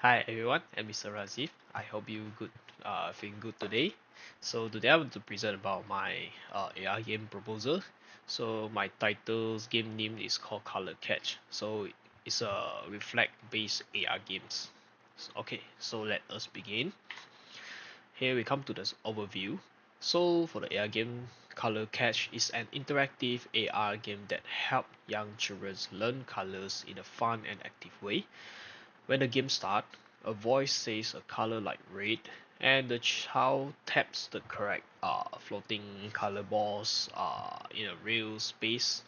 Hi everyone, I'm Mr. Razif. I hope you feeling good today. So today I want to present about my AR game proposal. So my title's game name is called Color Catch. So it's a reflect-based AR games. So let us begin. Here we come to this overview. So for the AR game, Color Catch is an interactive AR game that helps young children learn colors in a fun and active way. When the game starts, a voice says a color like red, and the child taps the correct floating color balls in a real space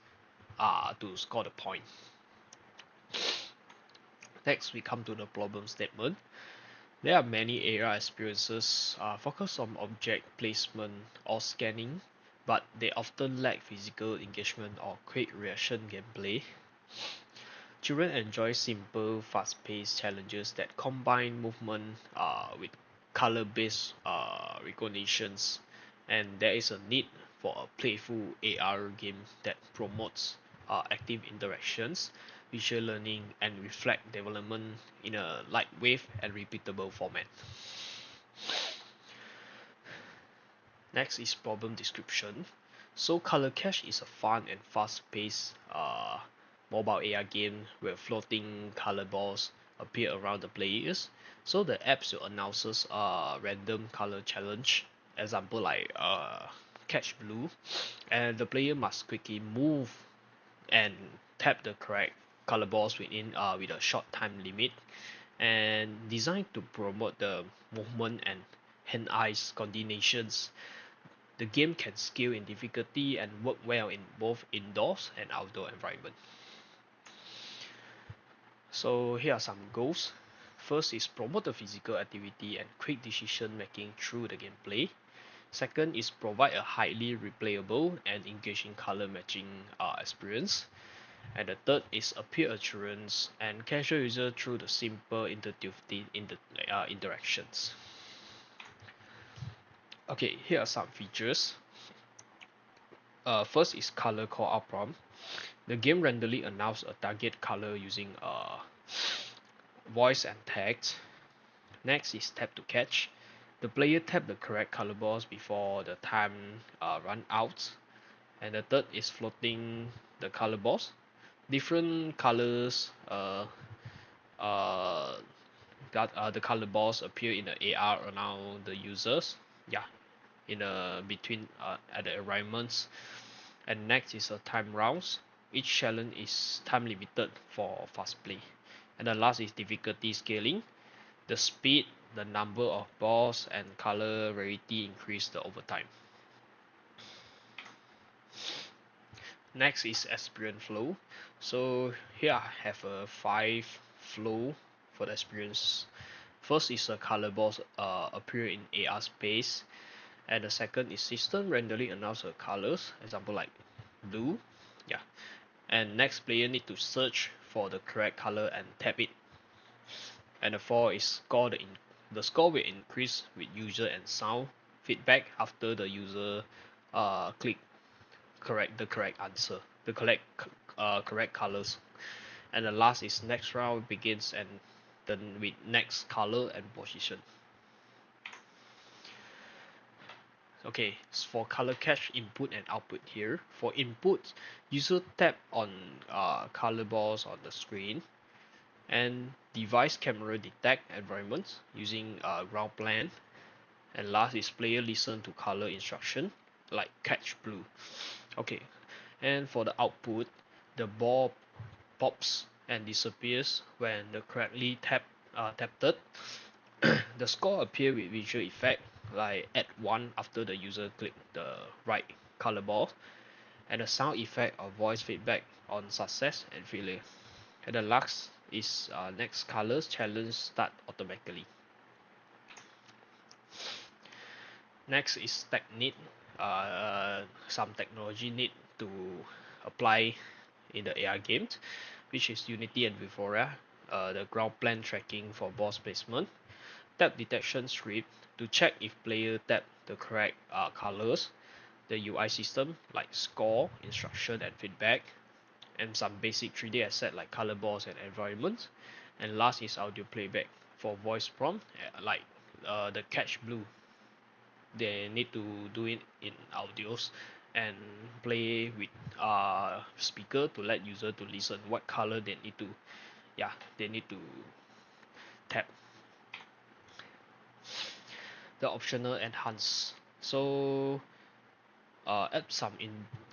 to score the point. Next, we come to the problem statement. There are many AR experiences focused on object placement or scanning, but they often lack physical engagement or quick reaction gameplay. Children enjoy simple, fast-paced challenges that combine movement with color-based recognitions, and there is a need for a playful AR game that promotes active interactions, visual learning, and reflect development in a lightweight and repeatable format. Next is problem description. So Color Cache is a fun and fast-paced mobile AR game where floating color balls appear around the players. So the apps will announces a random color challenge, example like catch blue, and the player must quickly move and tap the correct color balls with a short time limit, and designed to promote the movement and hand-eye coordinations. The game can scale in difficulty and work well in both indoors and outdoor environments. So here are some goals. First is promote the physical activity and quick decision making through the gameplay. Second is provide a highly replayable and engaging color matching experience. And the third is appeal to children and casual users through the simple interactivity in the interactions. Okay, here are some features. First is color call out prompt. The game randomly announces a target color using voice and text. Next is tap to catch. The player tap the correct color balls before the time run out. And the third is floating the color balls. Different colors uh, the color balls appear in the AR around the users. Yeah, in between at the environments. And next is a time rounds. Each challenge is time limited for fast play. And the last is difficulty scaling. The speed, the number of balls, and color rarity increase over time. Next is experience flow. So here I have a 5 flow for the experience. First is a color balls appear in AR space, and the second is system randomly announce the colors, example like blue. Yeah, and next player need to search for the correct color and tap it. And the four is the score will increase with user and sound feedback after the user click correct answer, the correct colors. And the last is next round begins and then with next color and position. Okay, so for color cache input and output here. For input, user tap on color balls on the screen, and device camera detect environments using ground plan. And last is player listen to color instruction like catch blue. Okay, and for the output, the ball pops and disappears when the correctly tapped. The score appear with visual effect like add 1 after the user click the right color ball, and the sound effect of voice feedback on success and failure. And the last is next colors challenge start automatically. Next is technique. Some technology need to apply in the AR games, which is Unity and Vivora. The ground plan tracking for boss placement, tap detection script to check if player tap the correct colors, the UI system like score, instruction, and feedback, and some basic 3D asset like color balls and environments. And last is audio playback for voice prompt, like the catch blue, they need to do it in audios and play with speaker to let user to listen what color they need to, yeah, they need to tap. The optional enhance, so add some in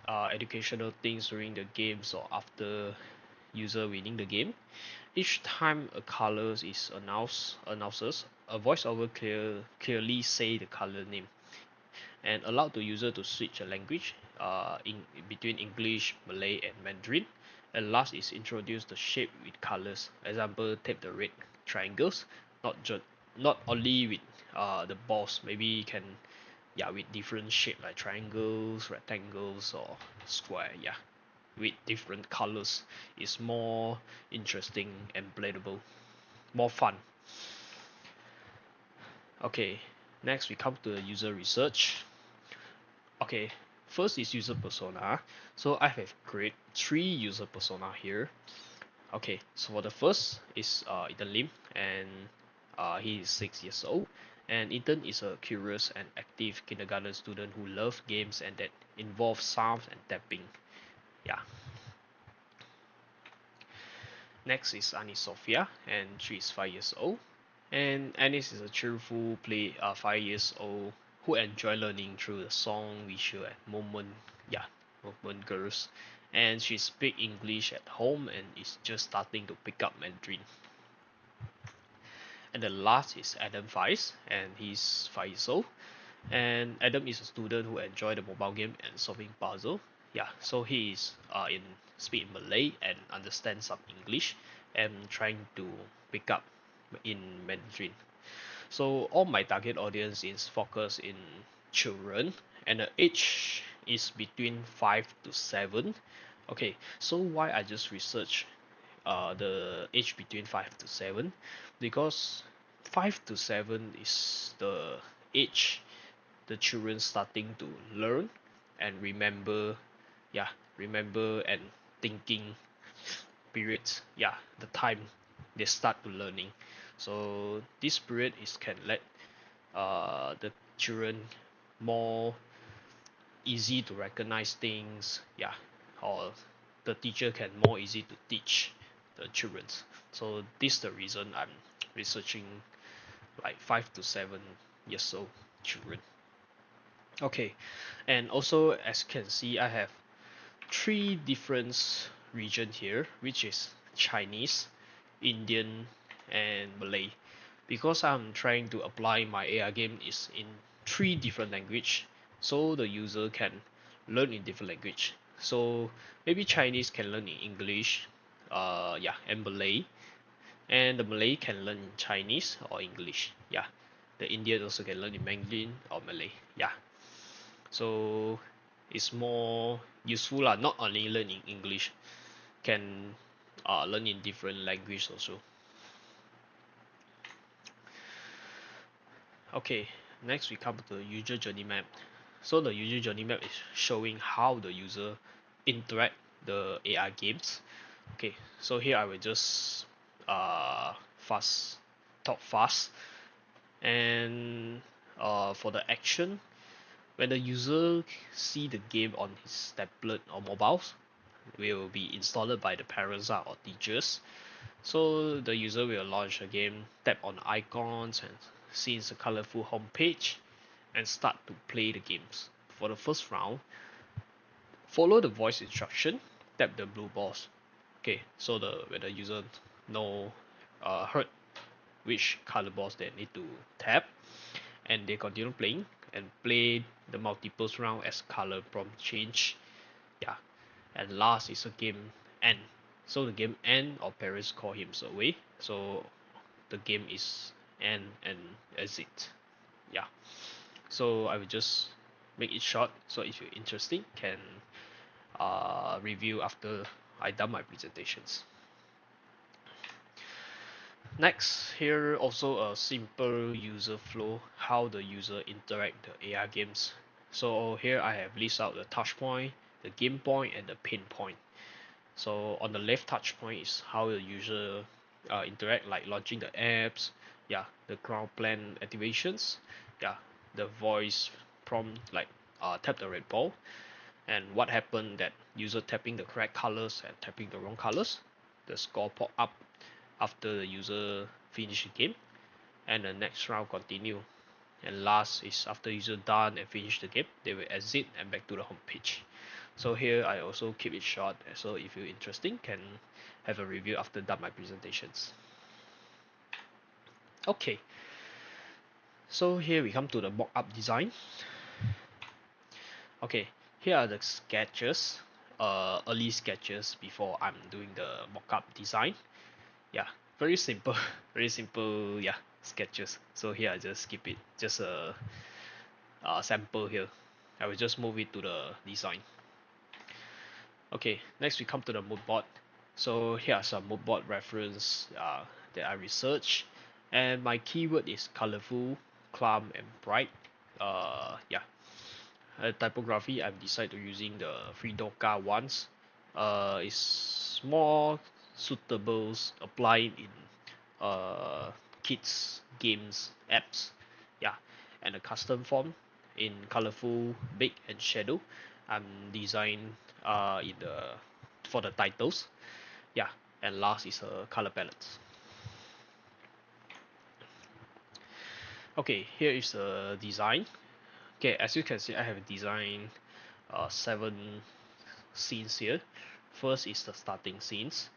educational things during the games or after user winning the game. Each time a color is announces, a voiceover clearly say the color name and allow the user to switch a language in between English, Malay, and Mandarin. And last is introduce the shape with colors. Example, take the red triangles, not only with the balls. Maybe you can, yeah, with different shape like triangles, rectangles, or square. Yeah, with different colors is more interesting and playable, more fun. Okay, next we come to the user research. Okay, first is user persona. So I have created 3 user persona here. Okay, so for the first is Ethan Lim, and he is 6 years old. And Ethan is a curious and active kindergarten student who loves games and that involve sounds and tapping. Yeah. Next is Anis Sophia, and she is 5 years old. And Anis is a cheerful 5 years old who enjoy learning through the song, visual, and moment. Yeah, movement girls. And she speaks English at home and is just starting to pick up Mandarin. And the last is Adam Vice, and he's 5 years old. And Adam is a student who enjoy the mobile game and solving puzzle. Yeah, so he is in speak in Malay and understand some English and trying to pick up in Mandarin. So all my target audience is focused in children, and the age is between 5 to 7. Okay, so why I just research the age between 5 to 7, because 5 to 7 is the age the children starting to learn and remember, yeah, remember and thinking periods, yeah, the time they start to learning. So this period is can let the children more easy to recognize things, yeah, or the teacher can more easy to teach the children. So this the reason I'm researching like 5 to 7 years old children. Okay, and also as you can see, I have 3 different region here, which is Chinese, Indian, and Malay. Because I'm trying to apply my AR game is in 3 different language, so the user can learn in different language. So maybe Chinese can learn in English, yeah, and Malay, and the Malay can learn in Chinese or English, yeah. The Indian also can learn in Mandarin or Malay, yeah. So it's more useful lah, not only learning English, can learn in different language also. Okay, next we come to the user journey map. So the user journey map is showing how the user interact the AR games. Okay, so here I will just fast talk fast, and for the action, when the user see the game on his tablet or mobiles, will be installed by the parents or teachers. So the user will launch a game, tap on icons and sees a colorful home page and start to play the games. For the first round, follow the voice instruction, tap the blue balls. Okay, so when the user know heard which color balls they need to tap, and they continue playing and play the multiple round as color prompt change. Yeah, and last is a game end. So the game end or parents call him away. So the game is end and exit. Yeah. So I will just make it short. So if you're interested, can review after I done my presentations. Next, here also a simple user flow, how the user interact the AR games. So here I have list out the touch point, the game point, and the pin point. So on the left touch point is how the user interact, like launching the apps, yeah, the ground plan activations, yeah, the voice prompt, like tap the red ball, and what happened that user tapping the correct colors and tapping the wrong colors, the score pop up after the user finish the game, and the next round continue. And last is after user done and finish the game, they will exit and back to the home page. So here I also keep it short, so if you're interesting, can have a review after done my presentations. Okay, so here we come to the mock-up design. Okay, here are the sketches, early sketches before I'm doing the mock-up design. Yeah, very simple, very simple, yeah, sketches. So here I just skip it, just a sample here. I will just move it to the design. Okay, next we come to the mood board. So here are some mood board reference that I researched, and my keyword is colorful, calm, and bright. Yeah. Typography, I've decided to using the Freedoka ones. Is more suitable applied in kids games apps. Yeah, and a custom font in colorful, big, and shadow. I'm design in the for the titles. Yeah, and last is a color palette. Okay, here is the design. Okay, as you can see, I have designed 7 scenes here. First is the starting scenes.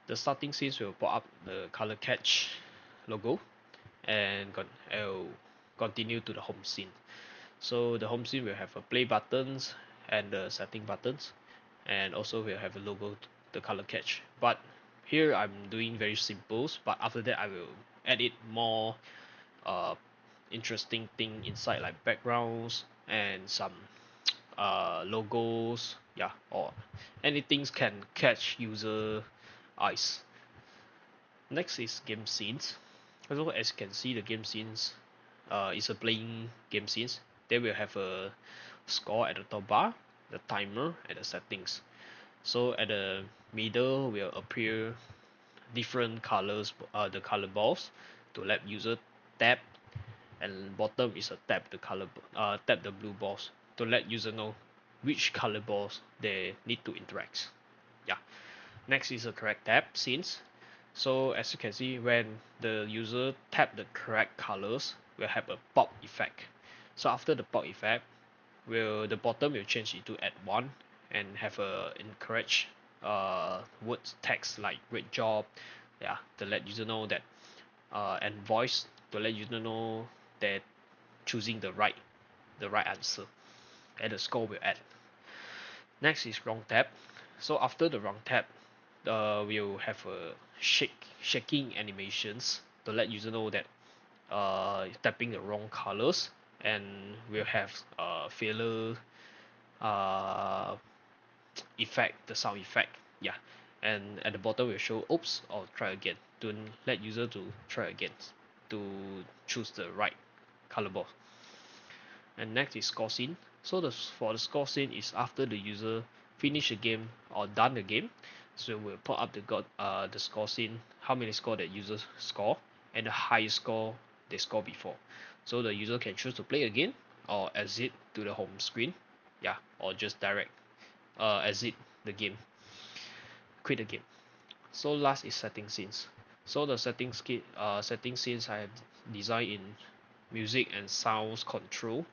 The starting scenes will pop up the color catch logo, and I'll continue to the home scene. So the home scene will have a play buttons and the setting buttons, and also we'll have a logo, the color catch. But here I'm doing very simple, but after that I will add it more uh, interesting thing inside, like backgrounds and some logos, yeah, or anything can catch user eyes. Next is game scenes. Also, as you can see, the game scenes is a playing game scenes. They will have a score at the top bar, the timer, and the settings. So at the middle will appear different colors, the color balls, to let user tap, and bottom is a tap the blue balls to let user know which color balls they need to interact. Yeah. Next is a correct tap scenes. So as you can see, when the user tap the correct colors, will have a pop effect. So after the pop effect, will the bottom will change into add one and have a encourage words text like great job, yeah, to let user know that and voice to let user know that choosing the right answer, and the score will add. Next is wrong tap. So after the wrong tap, we'll have a shaking animations to let user know that tapping the wrong colors, and we'll have failure uh, effect, the sound effect, yeah, and at the bottom we'll show oops or try again to let user to try again to choose the right color ball. And next is score scene. So for the score scene is after the user finish the game or done the game, so we'll put up the score scene, how many score that users score, and the highest score they score before. So the user can choose to play again or exit to the home screen, yeah, or just direct exit the game, quit the game. So last is setting scenes. So the setting scenes I have designed in music and sounds control.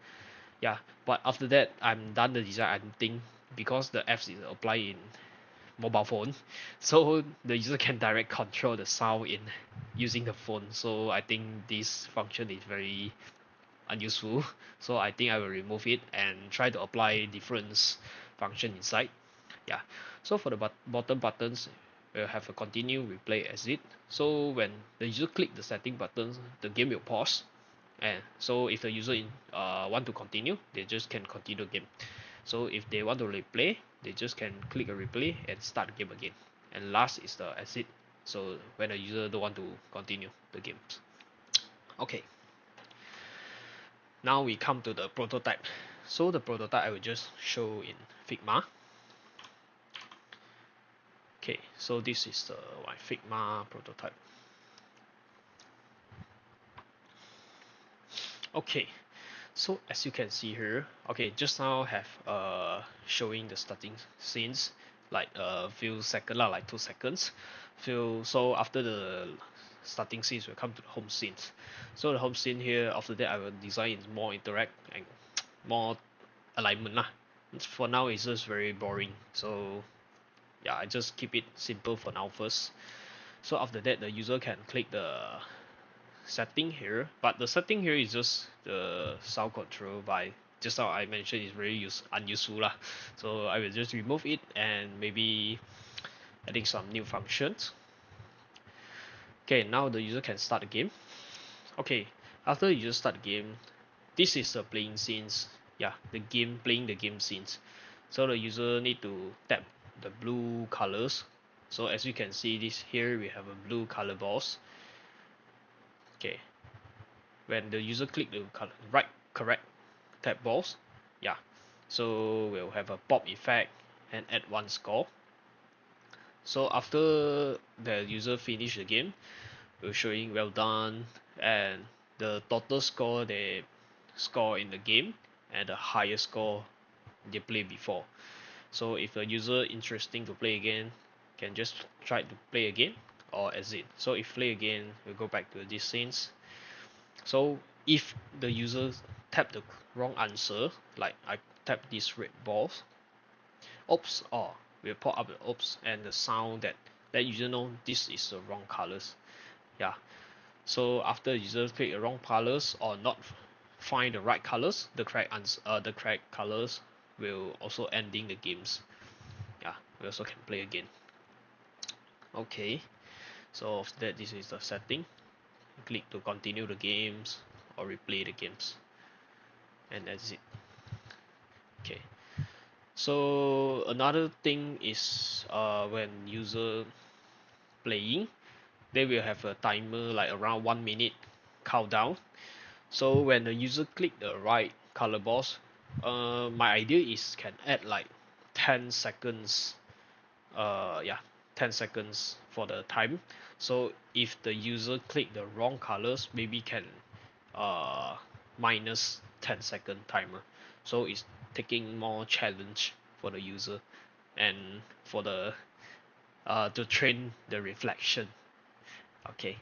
Yeah, but after that I'm done the design. I think because the apps is applied in mobile phone, so the user can direct control the sound in using the phone. So I think this function is very unuseful. So I think I will remove it and try to apply different function inside. Yeah. So for the bottom buttons, we'll have a continue, replay, exit. So when the user click the setting buttons, the game will pause. And so if the user want to continue, they just can continue the game. So if they want to replay, they just can click a replay and start the game again. And last is the exit. So when the user don't want to continue the games. Okay. Now we come to the prototype. So the prototype I will just show in Figma. Okay, so this is my Figma prototype. Okay, so as you can see here, okay, just now have showing the starting scenes like a few seconds lah, like 2 seconds. So after the starting scenes, we'll come to the home scenes. So the home scene here, after that I will design it more interact and more alignment lah. For now it's just very boring. So yeah, I just keep it simple for now first. So after that the user can click the setting here, but the setting here is just the sound control by just now I mentioned is very unuseful lah. So I will just remove it and maybe adding some new functions. Okay, now the user can start the game. Okay, after you just start the game, this is the playing scenes. Yeah, the game playing the game scenes. So the user need to tap the blue colors. So as you can see this here, we have a blue color balls. Okay, when the user click the right correct tap balls, yeah, so we'll have a pop effect and add 1 score. So after the user finish the game, we're showing well done and the total score they score in the game and the highest score they play before. So if a user interesting to play again, can just try to play again or exit. So if play again, we'll go back to these scenes. So if the user tap the wrong answer, like I tap these red balls, oops, or will pop up the oops and the sound that let user know this is the wrong colors. Yeah. So after user click the wrong colors or not find the right colors, the correct colors will also ending the games. Yeah, we also can play again. Okay. So after that, this is the setting. Click to continue the games or replay the games, and that's it. Okay. So another thing is when user playing, they will have a timer like around 1 minute countdown. So when the user click the right color balls, my idea is can add like 10 seconds. Yeah, 10 seconds for the time. So if the user click the wrong colors, maybe can uh minus 10-second timer. So it's taking more challenge for the user and for the to train the reflection. Okay,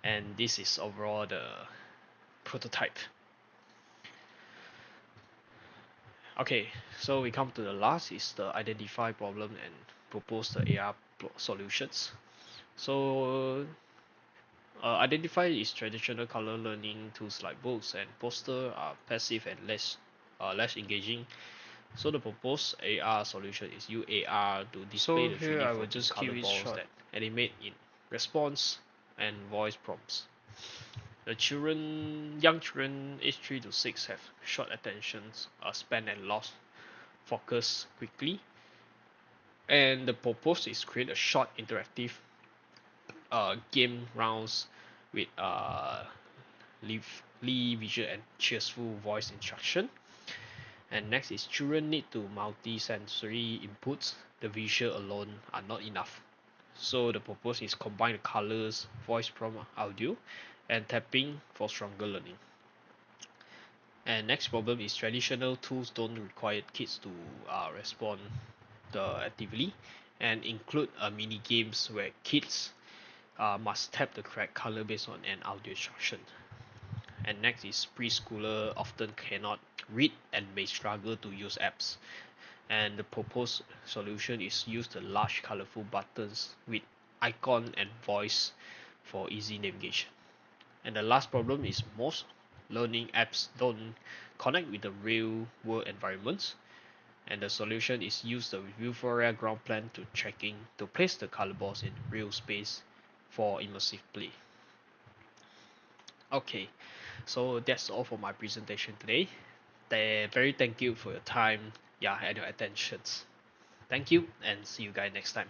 and this is overall the prototype. Okay, so we come to the last is the identify problem and propose the AR solutions. So identify is traditional color learning tools like books and poster are passive and less engaging. So the proposed AR solution is use AR to display So the here 3D I will form in just keep color it balls short. that animate in response and voice prompts. The young children aged 3 to 6 have short attention span and lost focus quickly. And the purpose is create a short interactive game rounds with lively visual and cheerful voice instruction. And next is children need to multi-sensory inputs. The visual alone are not enough. So the purpose is combine the colors, voice prompt, audio, and tapping for stronger learning. And next problem is traditional tools don't require kids to respond actively and include mini games where kids must tap the correct color based on an audio instruction. And next is preschooler often cannot read and may struggle to use apps. And the proposed solution is use the large colorful buttons with icon and voice for easy navigation. And the last problem is most learning apps don't connect with the real world environments. And the solution is use the Vuforia ground plan to tracking to place the color balls in real space for immersive play. Okay, so that's all for my presentation today. Very thank you for your time, yeah, and your attentions. Thank you and see you guys next time.